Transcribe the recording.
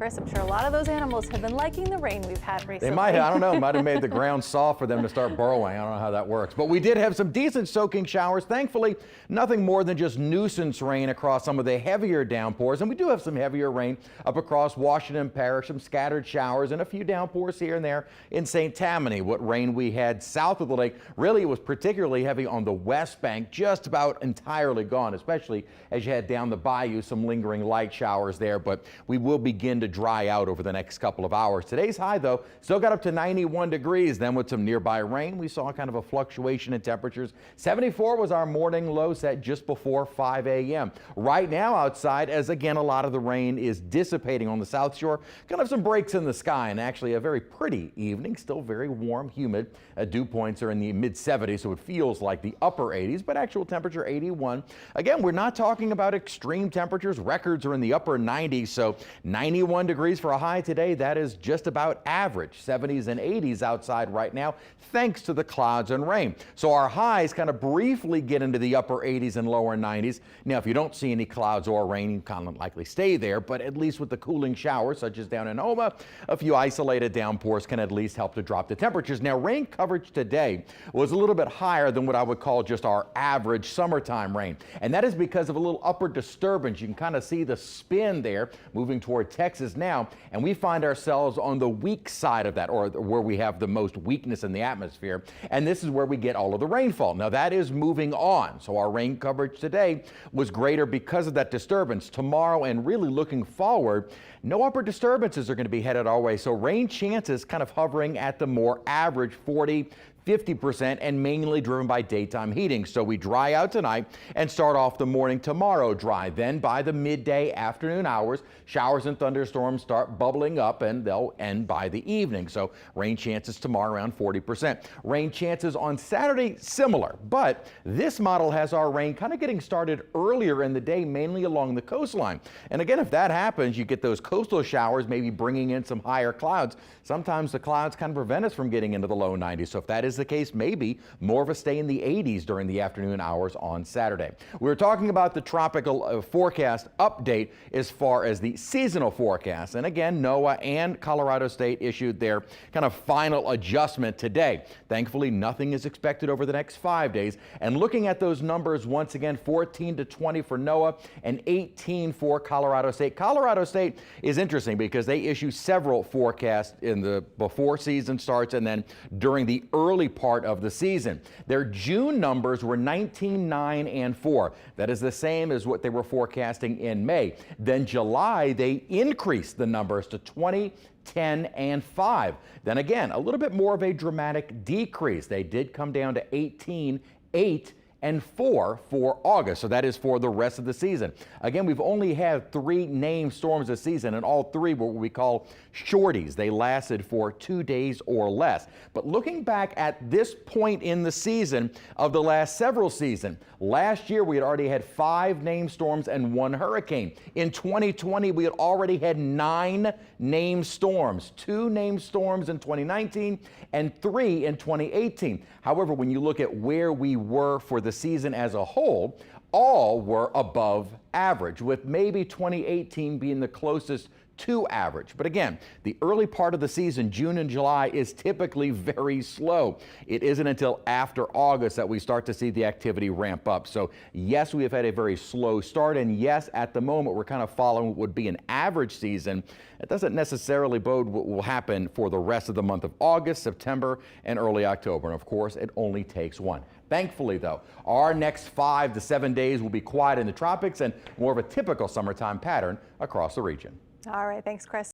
Chris, I'm sure a lot of those animals have been liking the rain we've had recently. They might, I don't know, might have made the ground soft for them to start burrowing. I don't know how that works. But we did have some decent soaking showers. Thankfully, nothing more than just nuisance rain across some of the heavier downpours. And we do have some heavier rain up across Washington Parish, some scattered showers and a few downpours here and there in St. Tammany. What rain we had south of the lake, really it was particularly heavy on the west bank, just about entirely gone, especially as you head down the bayou, some lingering light showers there. But we will begin to dry out over the next couple of hours. Today's high, though, still got up to 91 degrees. Then with some nearby rain, we saw kind of a fluctuation in temperatures. 74 was our morning low set just before 5 a.m. Right now outside, as again, a lot of the rain is dissipating on the South Shore, gonna have some breaks in the sky and actually a very pretty evening. Still very warm, humid. Dew points are in the mid 70s, so it feels like the upper 80s, but actual temperature 81. Again, we're not talking about extreme temperatures. Records are in the upper 90s, so 91 degrees for a high today. That is just about average. 70s and 80s outside right now, thanks to the clouds and rain. So our highs kind of briefly get into the upper 80s and lower 90s. Now, if you don't see any clouds or rain, you kind of likely stay there, but at least with the cooling showers, such as down in Houma, a few isolated downpours can at least help to drop the temperatures. Now, rain coverage today was a little bit higher than what I would call just our average summertime rain. And that is because of a little upward disturbance. You can kind of see the spin there moving toward Texas now, and we find ourselves on the weak side of that, or where we have the most weakness in the atmosphere, and this is where we get all of the rainfall. Now that is moving on, so our rain coverage today was greater because of that disturbance. Tomorrow and really looking forward, no upper disturbances are going to be headed our way, so rain chances kind of hovering at the more average 40–50% and mainly driven by daytime heating. So we dry out tonight and start off the morning tomorrow dry. Then by the midday afternoon hours, showers and thunderstorms start bubbling up and they'll end by the evening. So rain chances tomorrow around 40%. Rain chances on Saturday similar, but this model has our rain kind of getting started earlier in the day, mainly along the coastline. And again, if that happens, you get those coastal showers, maybe bringing in some higher clouds. Sometimes the clouds kind of prevent us from getting into the low 90s. So if that is the case, maybe more of a stay in the 80s during the afternoon hours on Saturday. We're talking about the tropical forecast update as far as the seasonal forecast. And again, NOAA and Colorado State issued their kind of final adjustment today. Thankfully, nothing is expected over the next 5 days. And looking at those numbers once again, 14 to 20 for NOAA and 18 for Colorado State. Colorado State is interesting because they issue several forecasts in the before season starts and then during the early part of the season. Their June numbers were 19, 9, and 4. That is the same as what they were forecasting in May. Then July, they increased the numbers to 20, 10, and 5. Then again, a little bit more of a dramatic decrease. They did come down to 18, 8, and 4 for August. So that is for the rest of the season. Again, we've only had 3 named storms this season, and all 3 were what we call shorties. They lasted for 2 days or less. But looking back at this point in the season of the last several seasons, last year we had already had 5 named storms and 1 hurricane. In 2020, we had already had 9 named storms, 2 named storms in 2019 and 3 in 2018. However, when you look at where we were for the season as a whole, all were above average, with maybe 2018 being the closest to average. But again, the early part of the season, June and July, is typically very slow. It isn't until after August that we start to see the activity ramp up. So yes, we have had a very slow start, and yes, at the moment we're kind of following what would be an average season. It doesn't necessarily bode what will happen for the rest of the month of August, September, and early October. And of course, it only takes one. Thankfully, though, our next 5 to 7 days will be quiet in the tropics and more of a typical summertime pattern across the region. All right, thanks, Chris.